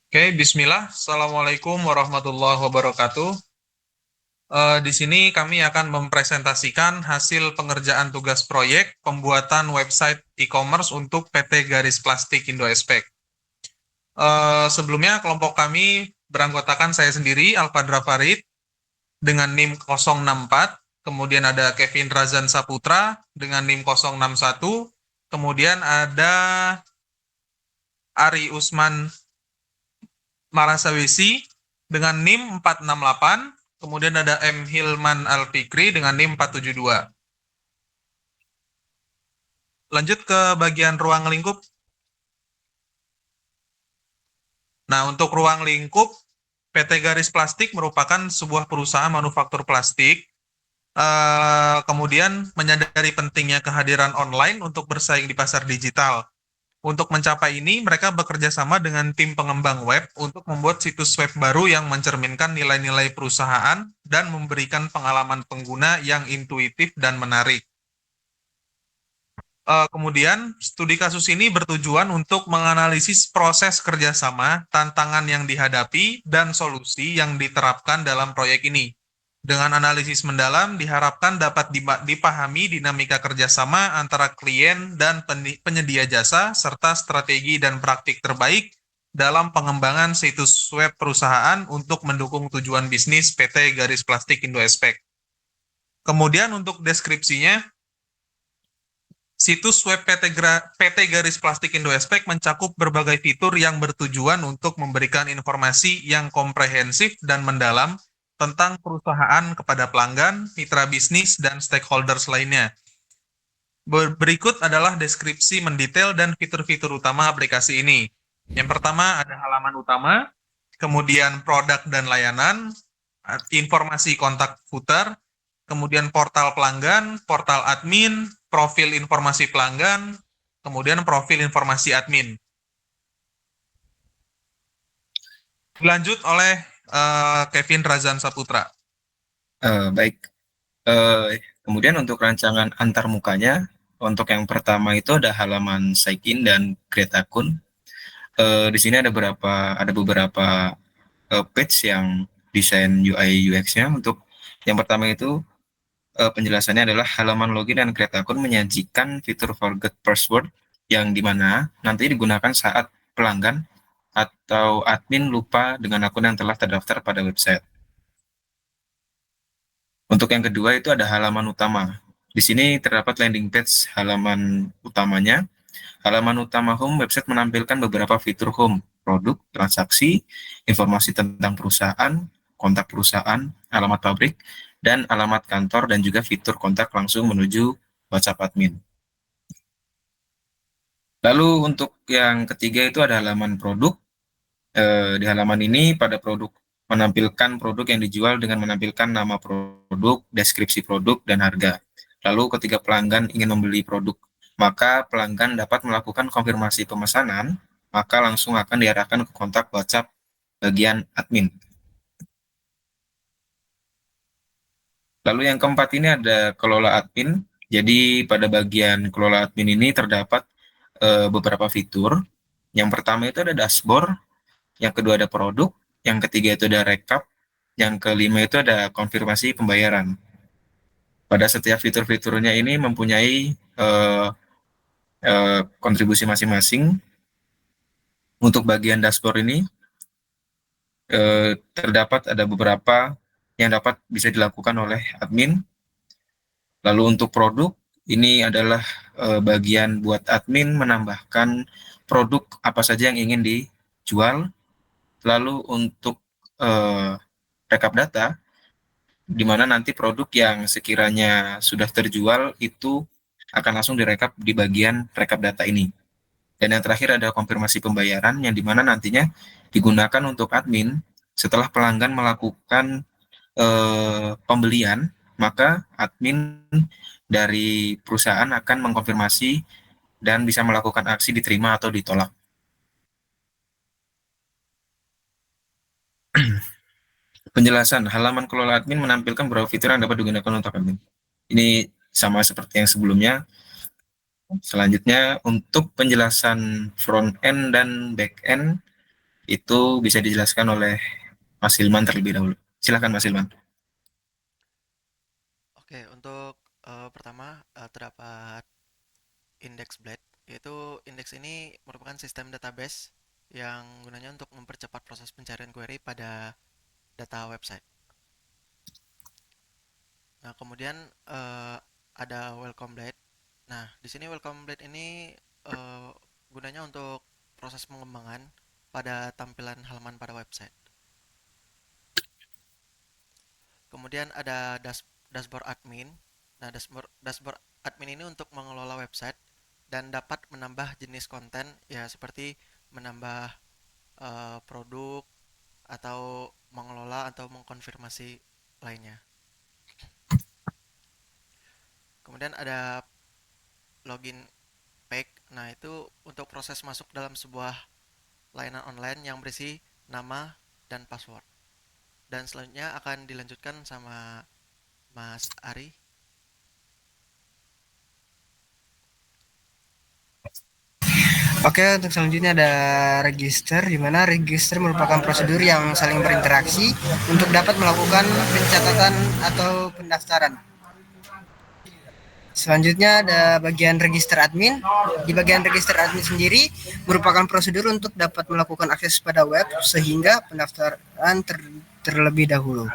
Oke, Bismillah. Assalamualaikum warahmatullahi wabarakatuh. Di sini kami akan mempresentasikan hasil pengerjaan tugas proyek pembuatan website e-commerce untuk PT Garis Plastik Indo Espek. Sebelumnya kelompok kami beranggotakan saya sendiri, Alfadra Farid, dengan NIM 064, kemudian ada Kevin Razan Saputra dengan NIM 061, kemudian ada Ari Usman Marasawesi dengan NIM 468, kemudian ada M. Hilman Alfikri dengan NIM 472. Lanjut ke bagian ruang lingkup. Nah, untuk ruang lingkup, PT Garis Plastik merupakan sebuah perusahaan manufaktur plastik, kemudian menyadari pentingnya kehadiran online untuk bersaing di pasar digital. Untuk mencapai ini, mereka bekerja sama dengan tim pengembang web untuk membuat situs web baru yang mencerminkan nilai-nilai perusahaan dan memberikan pengalaman pengguna yang intuitif dan menarik. Kemudian, studi kasus ini bertujuan untuk menganalisis proses kerjasama, tantangan yang dihadapi, dan solusi yang diterapkan dalam proyek ini. Dengan analisis mendalam, diharapkan dapat dipahami dinamika kerjasama antara klien dan penyedia jasa, serta strategi dan praktik terbaik dalam pengembangan situs web perusahaan untuk mendukung tujuan bisnis PT Garis Plastik Indo Espek. Kemudian untuk deskripsinya, situs web PT Garis Plastik Indo Espek mencakup berbagai fitur yang bertujuan untuk memberikan informasi yang komprehensif dan mendalam tentang perusahaan kepada pelanggan, mitra bisnis, dan stakeholders lainnya. Berikut adalah deskripsi mendetail dan fitur-fitur utama aplikasi ini. Yang pertama ada halaman utama, kemudian produk dan layanan, informasi kontak footer, kemudian portal pelanggan, portal admin, profil informasi pelanggan, kemudian profil informasi admin. Dilanjut oleh Kevin Razan Saputra. Baik. Kemudian untuk rancangan antarmukanya, untuk yang pertama itu ada halaman sign in dan create akun. Di sini ada beberapa page yang desain UI UX-nya. Untuk yang pertama itu penjelasannya adalah halaman login dan create akun menyajikan fitur forget password yang dimana nanti digunakan saat pelanggan atau admin lupa dengan akun yang telah terdaftar pada website. Untuk yang kedua itu ada halaman utama. Di sini terdapat landing page halaman utamanya. Halaman utama home website menampilkan beberapa fitur home, produk, transaksi, informasi tentang perusahaan, kontak perusahaan, alamat pabrik, dan alamat kantor, dan juga fitur kontak langsung menuju WhatsApp admin. Lalu untuk yang ketiga itu ada halaman produk. Di halaman ini pada produk menampilkan produk yang dijual dengan menampilkan nama produk, deskripsi produk, dan harga. Lalu ketika pelanggan ingin membeli produk, maka pelanggan dapat melakukan konfirmasi pemesanan, maka langsung akan diarahkan ke kontak WhatsApp bagian admin. Lalu yang keempat ini ada kelola admin. Jadi pada bagian kelola admin ini terdapat beberapa fitur. Yang pertama itu ada dashboard, yang kedua ada produk, yang ketiga itu ada rekap, yang kelima itu ada konfirmasi pembayaran. Pada setiap fitur-fiturnya ini mempunyai kontribusi masing-masing. Untuk bagian dashboard ini terdapat ada beberapa yang dapat bisa dilakukan oleh admin. Lalu untuk produk, ini adalah bagian buat admin menambahkan produk apa saja yang ingin dijual. Lalu untuk rekap data, di mana nanti produk yang sekiranya sudah terjual itu akan langsung direkap di bagian rekap data ini. Dan yang terakhir ada konfirmasi pembayaran, yang di mana nantinya digunakan untuk admin setelah pelanggan melakukan pembelian, maka admin dari perusahaan akan mengkonfirmasi dan bisa melakukan aksi diterima atau ditolak. Penjelasan, halaman kelola admin menampilkan beberapa fitur yang dapat digunakan untuk admin. Ini sama seperti yang sebelumnya. Selanjutnya, untuk penjelasan front end dan back end, Itu bisa dijelaskan oleh Mas Hilman terlebih dahulu. Silakan Mas Hilman. Oke, untuk pertama terdapat index blade, yaitu indeks ini merupakan sistem database yang gunanya untuk mempercepat proses pencarian query pada data website. Nah, kemudian ada welcome blade. Nah, di sini welcome blade ini gunanya untuk proses pengembangan pada tampilan halaman pada website. Kemudian ada dashboard admin. Nah, dashboard admin ini untuk mengelola website dan dapat menambah jenis konten ya seperti menambah produk atau mengelola atau mengkonfirmasi lainnya. Kemudian ada login page. Nah, itu untuk proses masuk dalam sebuah layanan online yang berisi nama dan password. Dan selanjutnya akan dilanjutkan sama Mas Ari. Oke, untuk selanjutnya ada register, di mana register merupakan prosedur yang saling berinteraksi untuk dapat melakukan pencatatan atau pendaftaran. Selanjutnya ada bagian register admin. Di bagian register admin sendiri merupakan prosedur untuk dapat melakukan akses pada web sehingga pendaftaran terlebih dahulu.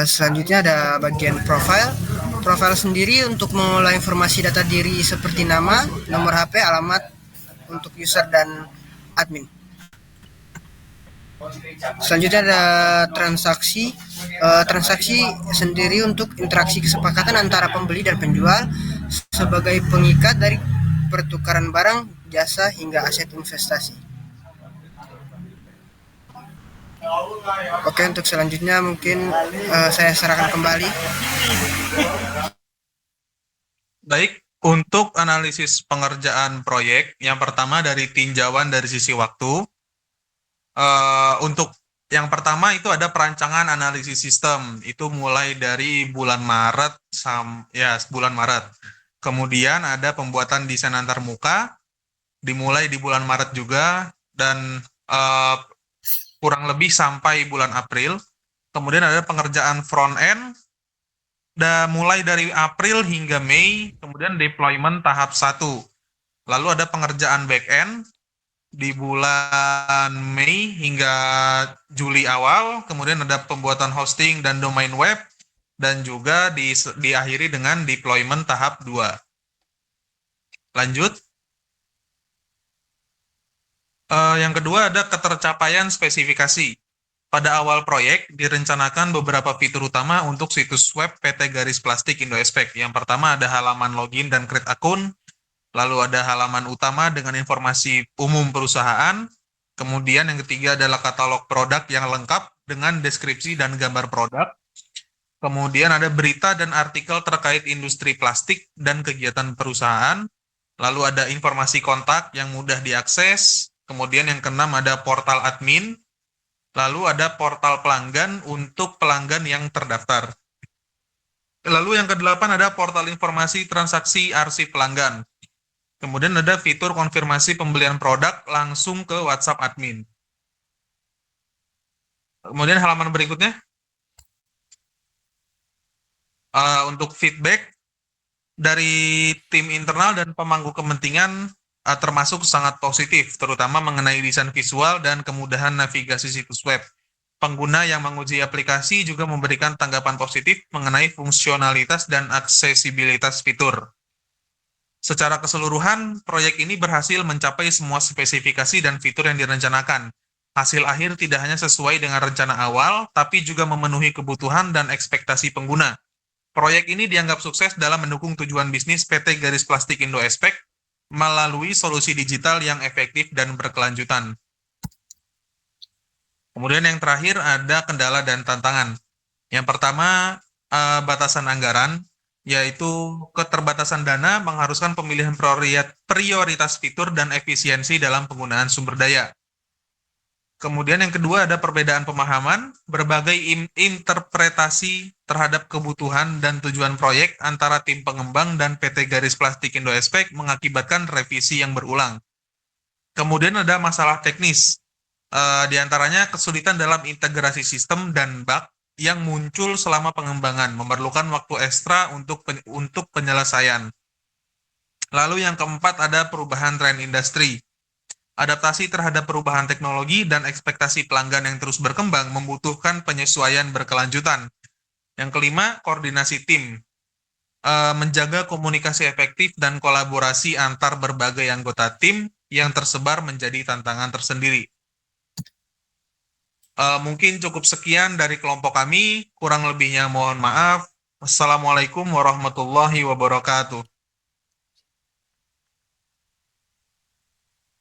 Selanjutnya ada bagian profile. Profile sendiri untuk mengolah informasi data diri seperti nama, nomor HP, alamat untuk user dan admin. Selanjutnya ada transaksi. Transaksi sendiri untuk interaksi kesepakatan antara pembeli dan penjual sebagai pengikat dari pertukaran barang, jasa hingga aset investasi. Oke, untuk selanjutnya mungkin saya serahkan kembali. Baik, untuk analisis pengerjaan proyek, yang pertama dari tinjauan dari sisi waktu. Untuk yang pertama itu ada perancangan analisis sistem, itu mulai dari bulan Maret bulan Maret. Kemudian ada pembuatan desain antarmuka, dimulai di bulan Maret juga dan kurang lebih sampai bulan April. Kemudian ada pengerjaan front end, mulai dari April hingga Mei, kemudian deployment tahap 1. Lalu ada pengerjaan back end di bulan Mei hingga Juli awal, kemudian ada pembuatan hosting dan domain web, dan juga diakhiri dengan deployment tahap 2. Lanjut. Yang kedua ada ketercapaian spesifikasi. Pada awal proyek direncanakan beberapa fitur utama untuk situs web PT Garis Plastik Indo-Espek. Yang pertama ada halaman login dan create akun, lalu ada halaman utama dengan informasi umum perusahaan, kemudian yang ketiga adalah katalog produk yang lengkap dengan deskripsi dan gambar produk, kemudian ada berita dan artikel terkait industri plastik dan kegiatan perusahaan, lalu ada informasi kontak yang mudah diakses, kemudian yang keenam ada portal admin, lalu ada portal pelanggan untuk pelanggan yang terdaftar. Lalu yang kedelapan ada portal informasi transaksi arsip pelanggan. Kemudian ada fitur konfirmasi pembelian produk langsung ke WhatsApp admin. Kemudian halaman berikutnya. Untuk feedback dari tim internal dan pemangku kepentingan termasuk sangat positif, terutama mengenai desain visual dan kemudahan navigasi situs web. Pengguna yang menguji aplikasi juga memberikan tanggapan positif mengenai fungsionalitas dan aksesibilitas fitur. Secara keseluruhan, proyek ini berhasil mencapai semua spesifikasi dan fitur yang direncanakan. Hasil akhir tidak hanya sesuai dengan rencana awal, tapi juga memenuhi kebutuhan dan ekspektasi pengguna. Proyek ini dianggap sukses dalam mendukung tujuan bisnis PT Garis Plastik Indo-Espek melalui solusi digital yang efektif dan berkelanjutan. Kemudian yang terakhir ada kendala dan tantangan. Yang pertama, batasan anggaran, yaitu keterbatasan dana mengharuskan pemilihan prioritas fitur dan efisiensi dalam penggunaan sumber daya. Kemudian yang kedua ada perbedaan pemahaman, berbagai interpretasi terhadap kebutuhan dan tujuan proyek antara tim pengembang dan PT Garis Plastik Indo-Espek mengakibatkan revisi yang berulang. Kemudian ada masalah teknis. Di antaranya kesulitan dalam integrasi sistem dan bug yang muncul selama pengembangan, memerlukan waktu ekstra untuk penyelesaian. Lalu yang keempat ada perubahan tren industri. Adaptasi terhadap perubahan teknologi dan ekspektasi pelanggan yang terus berkembang membutuhkan penyesuaian berkelanjutan. Yang kelima, koordinasi tim. Menjaga komunikasi efektif dan kolaborasi antar berbagai anggota tim yang tersebar menjadi tantangan tersendiri. Mungkin cukup sekian dari kelompok kami, kurang lebihnya mohon maaf. Wassalamualaikum warahmatullahi wabarakatuh.